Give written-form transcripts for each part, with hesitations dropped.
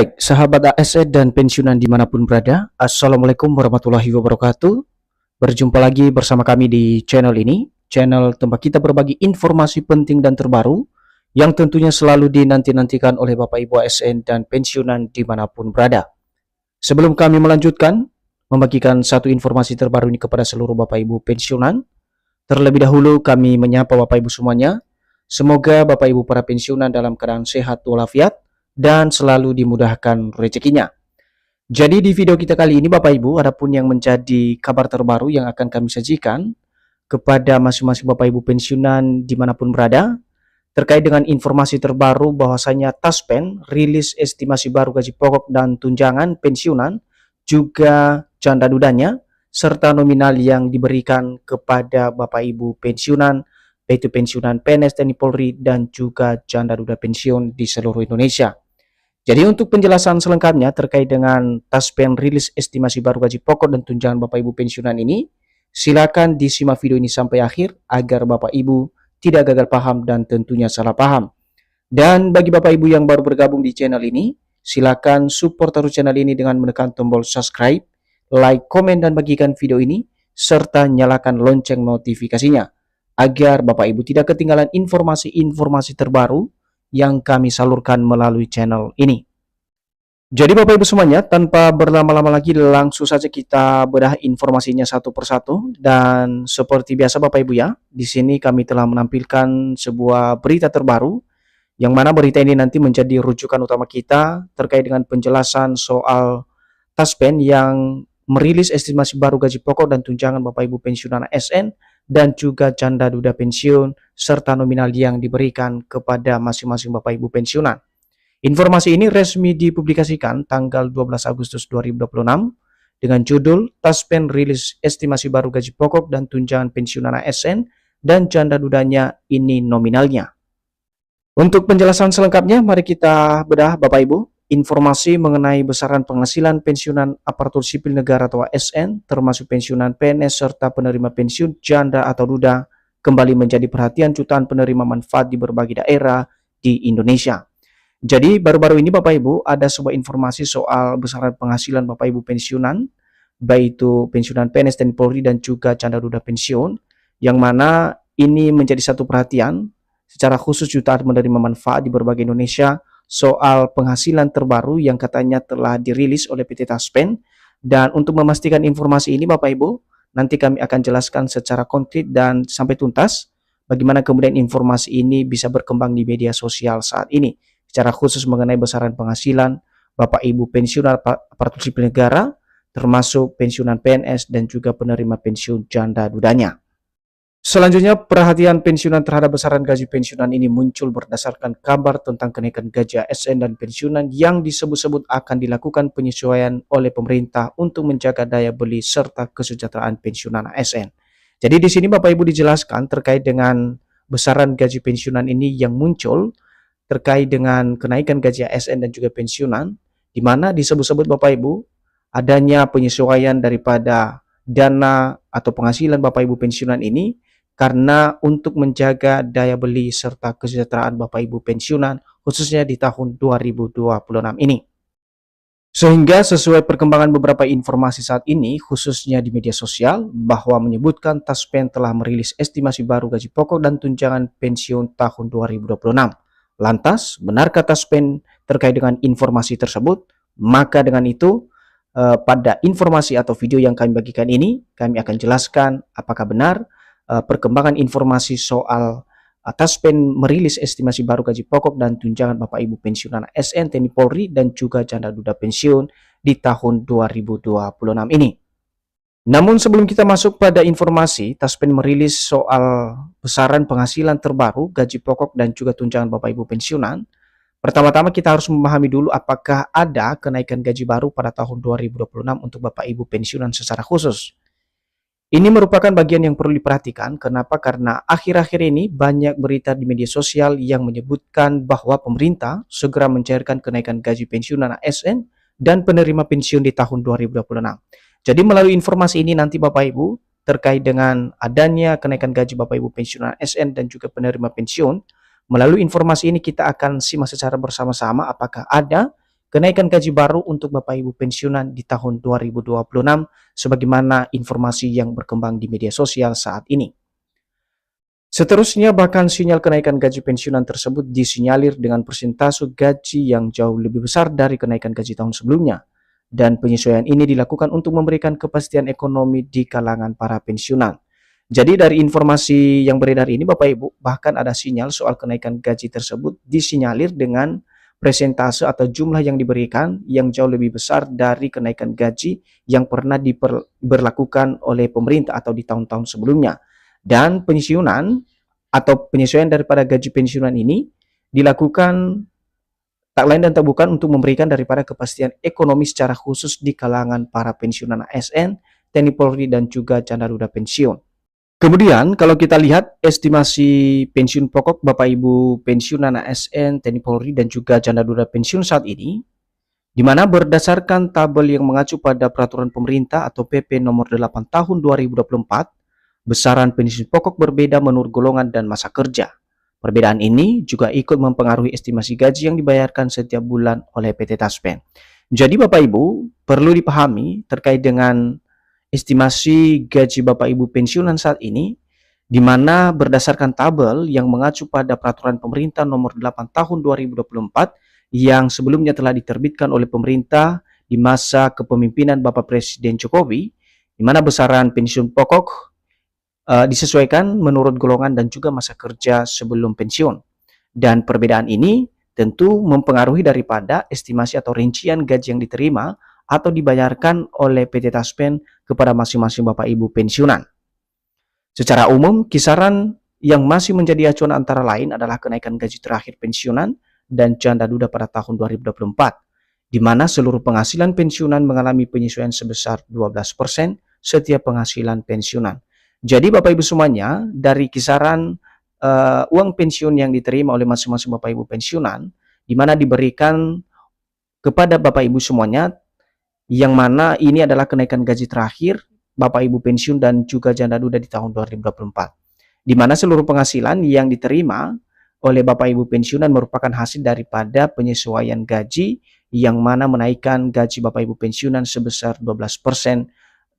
Baik, sahabat ASN dan pensiunan dimanapun berada, Assalamualaikum warahmatullahi wabarakatuh. Berjumpa lagi bersama kami di channel ini, channel tempat kita berbagi informasi penting dan terbaru, yang tentunya selalu dinanti-nantikan oleh Bapak Ibu ASN dan pensiunan dimanapun berada. Sebelum kami melanjutkan, membagikan satu informasi terbaru ini kepada seluruh Bapak Ibu pensiunan, terlebih dahulu kami menyapa Bapak Ibu semuanya. Semoga Bapak Ibu para pensiunan dalam keadaan sehat walafiat dan selalu dimudahkan rezekinya. Jadi di video kita kali ini Bapak Ibu, adapun yang menjadi kabar terbaru yang akan kami sajikan kepada masing-masing Bapak Ibu pensiunan dimanapun berada, terkait dengan informasi terbaru bahwasanya Taspen rilis estimasi baru gaji pokok dan tunjangan pensiunan, juga janda dudanya, serta nominal yang diberikan kepada Bapak Ibu pensiunan, yaitu pensiunan PNS TNI Polri dan juga janda duda pensiun di seluruh Indonesia. Jadi untuk penjelasan selengkapnya terkait dengan Taspen rilis estimasi baru gaji pokok dan tunjangan Bapak Ibu pensiunan ini, silakan disimak video ini sampai akhir agar Bapak Ibu tidak gagal paham dan tentunya salah paham. Dan bagi Bapak Ibu yang baru bergabung di channel ini, silakan support terus channel ini dengan menekan tombol subscribe, like, komen, dan bagikan video ini, serta nyalakan lonceng notifikasinya, agar Bapak Ibu tidak ketinggalan informasi-informasi terbaru yang kami salurkan melalui channel ini. Jadi Bapak Ibu semuanya, tanpa berlama-lama lagi langsung saja kita bedah informasinya satu persatu. Dan seperti biasa Bapak Ibu ya, di sini kami telah menampilkan sebuah berita terbaru, yang mana berita ini nanti menjadi rujukan utama kita terkait dengan penjelasan soal Taspen yang merilis estimasi baru gaji pokok dan tunjangan Bapak Ibu pensiunan ASN dan juga janda duda pensiun serta nominal yang diberikan kepada masing-masing Bapak Ibu pensiunan. Informasi ini resmi dipublikasikan tanggal 12 Agustus 2026 dengan judul Taspen rilis estimasi baru gaji pokok dan tunjangan pensiunan ASN dan janda dudanya, ini nominalnya. Untuk penjelasan selengkapnya, mari kita bedah Bapak Ibu. Informasi mengenai besaran penghasilan pensiunan aparatur sipil negara atau ASN, termasuk pensiunan PNS serta penerima pensiun janda atau duda, kembali menjadi perhatian jutaan penerima manfaat di berbagai daerah di Indonesia. Jadi baru-baru ini Bapak Ibu ada sebuah informasi soal besaran penghasilan Bapak Ibu pensiunan, baik itu pensiunan PNS TNI Polri dan juga janda duda pensiun, yang mana ini menjadi satu perhatian secara khusus jutaan menerima manfaat di berbagai Indonesia soal penghasilan terbaru yang katanya telah dirilis oleh PT Taspen. Dan untuk memastikan informasi ini Bapak Ibu, nanti kami akan jelaskan secara konkret dan sampai tuntas bagaimana kemudian informasi ini bisa berkembang di media sosial saat ini, secara khusus mengenai besaran penghasilan Bapak Ibu pensiunan aparatur sipil negara, termasuk pensiunan PNS dan juga penerima pensiun janda dudanya. Selanjutnya, perhatian pensiunan terhadap besaran gaji pensiunan ini muncul berdasarkan kabar tentang kenaikan gaji ASN dan pensiunan yang disebut-sebut akan dilakukan penyesuaian oleh pemerintah untuk menjaga daya beli serta kesejahteraan pensiunan ASN. Jadi di sini Bapak Ibu dijelaskan terkait dengan besaran gaji pensiunan ini yang muncul terkait dengan kenaikan gaji ASN dan juga pensiunan, di mana disebut-sebut Bapak Ibu adanya penyesuaian daripada dana atau penghasilan Bapak Ibu pensiunan ini karena untuk menjaga daya beli serta kesejahteraan Bapak Ibu pensiunan khususnya di tahun 2026 ini. Sehingga sesuai perkembangan beberapa informasi saat ini khususnya di media sosial bahwa menyebutkan Taspen telah merilis estimasi baru gaji pokok dan tunjangan pensiun tahun 2026. Lantas, benarkah Taspen terkait dengan informasi tersebut? Maka dengan itu pada informasi atau video yang kami bagikan ini, kami akan jelaskan apakah benar perkembangan informasi soal Taspen merilis estimasi baru gaji pokok dan tunjangan Bapak Ibu pensiunan ASN TNI Polri dan juga janda duda pensiun di tahun 2026 ini. Namun sebelum kita masuk pada informasi Taspen merilis soal besaran penghasilan terbaru gaji pokok dan juga tunjangan Bapak Ibu pensiunan, pertama-tama kita harus memahami dulu apakah ada kenaikan gaji baru pada tahun 2026 untuk Bapak Ibu pensiunan secara khusus. Ini merupakan bagian yang perlu diperhatikan. Kenapa? Karena akhir-akhir ini banyak berita di media sosial yang menyebutkan bahwa pemerintah segera mencairkan kenaikan gaji pensiunan ASN dan penerima pensiun di tahun 2026. Jadi melalui informasi ini nanti Bapak Ibu terkait dengan adanya kenaikan gaji Bapak Ibu pensiunan ASN dan juga penerima pensiun, melalui informasi ini kita akan simak secara bersama-sama apakah ada kenaikan gaji baru untuk Bapak Ibu pensiunan di tahun 2026 sebagaimana informasi yang berkembang di media sosial saat ini. Seterusnya, bahkan sinyal kenaikan gaji pensiunan tersebut disinyalir dengan persentase gaji yang jauh lebih besar dari kenaikan gaji tahun sebelumnya. Dan penyesuaian ini dilakukan untuk memberikan kepastian ekonomi di kalangan para pensiunan. Jadi dari informasi yang beredar ini Bapak Ibu, bahkan ada sinyal soal kenaikan gaji tersebut disinyalir dengan persentase atau jumlah yang diberikan yang jauh lebih besar dari kenaikan gaji yang pernah diberlakukan oleh pemerintah atau di tahun-tahun sebelumnya. Dan pensiunan atau penyesuaian daripada gaji pensiunan ini dilakukan tak lain dan tak bukan untuk memberikan daripada kepastian ekonomi secara khusus di kalangan para pensiunan ASN, TNI Polri, dan juga janda duda pensiun. Kemudian kalau kita lihat estimasi pensiun pokok Bapak Ibu pensiunan ASN, TNI Polri, dan juga janda duda pensiun saat ini, di mana berdasarkan tabel yang mengacu pada peraturan pemerintah atau PP nomor 8 tahun 2024, besaran pensiun pokok berbeda menurut golongan dan masa kerja. Perbedaan ini juga ikut mempengaruhi estimasi gaji yang dibayarkan setiap bulan oleh PT Taspen. Jadi Bapak Ibu perlu dipahami terkait dengan estimasi gaji Bapak Ibu pensiunan saat ini, di mana berdasarkan tabel yang mengacu pada peraturan pemerintah nomor 8 tahun 2024 yang sebelumnya telah diterbitkan oleh pemerintah di masa kepemimpinan Bapak Presiden Jokowi, di mana besaran pensiun pokok disesuaikan menurut golongan dan juga masa kerja sebelum pensiun. Dan perbedaan ini tentu mempengaruhi daripada estimasi atau rincian gaji yang diterima atau dibayarkan oleh PT Taspen kepada masing-masing Bapak Ibu pensiunan. Secara umum, kisaran yang masih menjadi acuan antara lain adalah kenaikan gaji terakhir pensiunan dan janda duda pada tahun 2024, di mana seluruh penghasilan pensiunan mengalami penyesuaian sebesar 12% setiap penghasilan pensiunan. Jadi Bapak Ibu semuanya, dari kisaran uang pensiun yang diterima oleh masing-masing Bapak Ibu pensiunan, di mana diberikan kepada Bapak Ibu semuanya, yang mana ini adalah kenaikan gaji terakhir Bapak Ibu pensiun dan juga janda duda di tahun 2024. Di mana seluruh penghasilan yang diterima oleh Bapak Ibu pensiunan merupakan hasil daripada penyesuaian gaji yang mana menaikkan gaji Bapak Ibu pensiunan sebesar 12%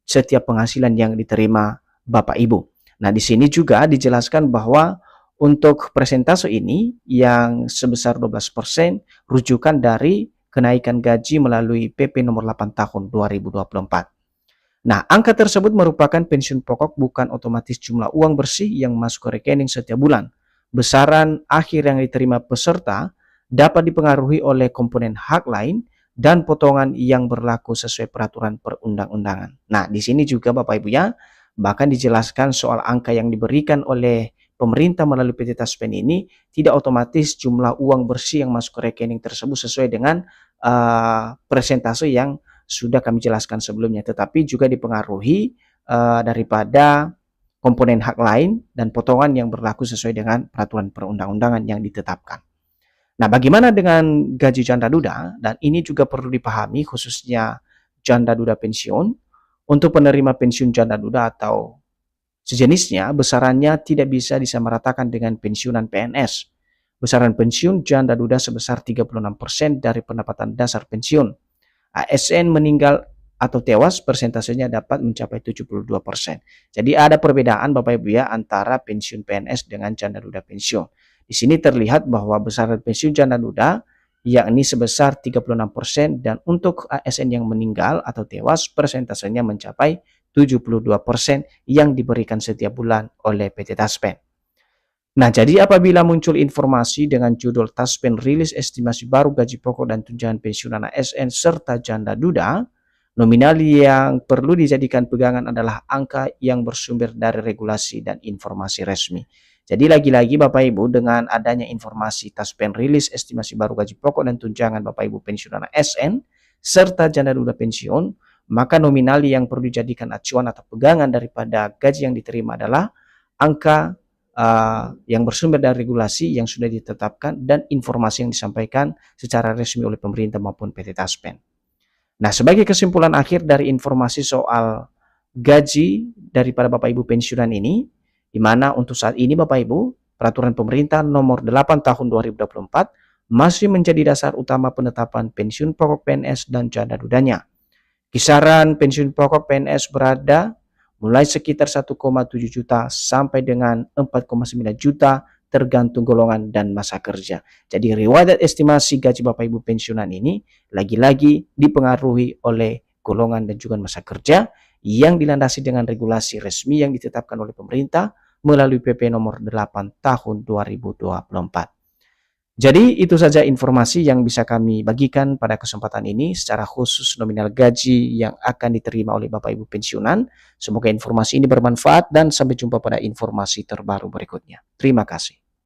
setiap penghasilan yang diterima Bapak Ibu. Nah, di sini juga dijelaskan bahwa untuk persentase ini yang sebesar 12% rujukan dari kenaikan gaji melalui PP nomor 8 tahun 2024. Nah, angka tersebut merupakan pensiun pokok, bukan otomatis jumlah uang bersih yang masuk ke rekening setiap bulan. Besaran akhir yang diterima peserta dapat dipengaruhi oleh komponen hak lain dan potongan yang berlaku sesuai peraturan perundang-undangan. Nah, di sini juga Bapak Ibu ya, bahkan dijelaskan soal angka yang diberikan oleh pemerintah melalui PT Taspen ini tidak otomatis jumlah uang bersih yang masuk ke rekening tersebut sesuai dengan persentase yang sudah kami jelaskan sebelumnya, tetapi juga dipengaruhi daripada komponen hak lain dan potongan yang berlaku sesuai dengan peraturan perundang-undangan yang ditetapkan. Nah, bagaimana dengan gaji janda duda? Dan ini juga perlu dipahami khususnya janda duda pensiun. Untuk penerima pensiun janda duda atau sejenisnya, besarannya tidak bisa disamaratakan dengan pensiunan PNS. Besaran pensiun janda duda sebesar 36% dari pendapatan dasar pensiun. ASN meninggal atau tewas, persentasenya dapat mencapai 72%. Jadi ada perbedaan Bapak Ibu ya antara pensiun PNS dengan janda duda pensiun. Di sini terlihat bahwa besaran pensiun janda duda yakni sebesar 36%, dan untuk ASN yang meninggal atau tewas persentasenya mencapai 72% yang diberikan setiap bulan oleh PT Taspen. Nah, jadi apabila muncul informasi dengan judul Taspen rilis estimasi baru gaji pokok dan tunjangan pensiunan ASN serta janda duda, nominal yang perlu dijadikan pegangan adalah angka yang bersumber dari regulasi dan informasi resmi. Jadi lagi-lagi Bapak Ibu, dengan adanya informasi Taspen rilis estimasi baru gaji pokok dan tunjangan Bapak Ibu pensiunan ASN serta janda duda pensiun, maka nominal yang perlu dijadikan acuan atau pegangan daripada gaji yang diterima adalah angka yang bersumber dari regulasi yang sudah ditetapkan dan informasi yang disampaikan secara resmi oleh pemerintah maupun PT Taspen. Nah, sebagai kesimpulan akhir dari informasi soal gaji daripada Bapak Ibu pensiunan ini, di mana untuk saat ini Bapak Ibu, peraturan pemerintah nomor 8 tahun 2024 masih menjadi dasar utama penetapan pensiun pokok PNS dan canda dudanya. Kisaran pensiun pokok PNS berada mulai sekitar 1,7 juta sampai dengan 4,9 juta tergantung golongan dan masa kerja. Jadi riwayat estimasi gaji Bapak Ibu pensiunan ini lagi-lagi dipengaruhi oleh golongan dan juga masa kerja yang dilandasi dengan regulasi resmi yang ditetapkan oleh pemerintah melalui PP nomor 8 tahun 2024. Jadi itu saja informasi yang bisa kami bagikan pada kesempatan ini secara khusus nominal gaji yang akan diterima oleh Bapak Ibu pensiunan. Semoga informasi ini bermanfaat dan sampai jumpa pada informasi terbaru berikutnya. Terima kasih.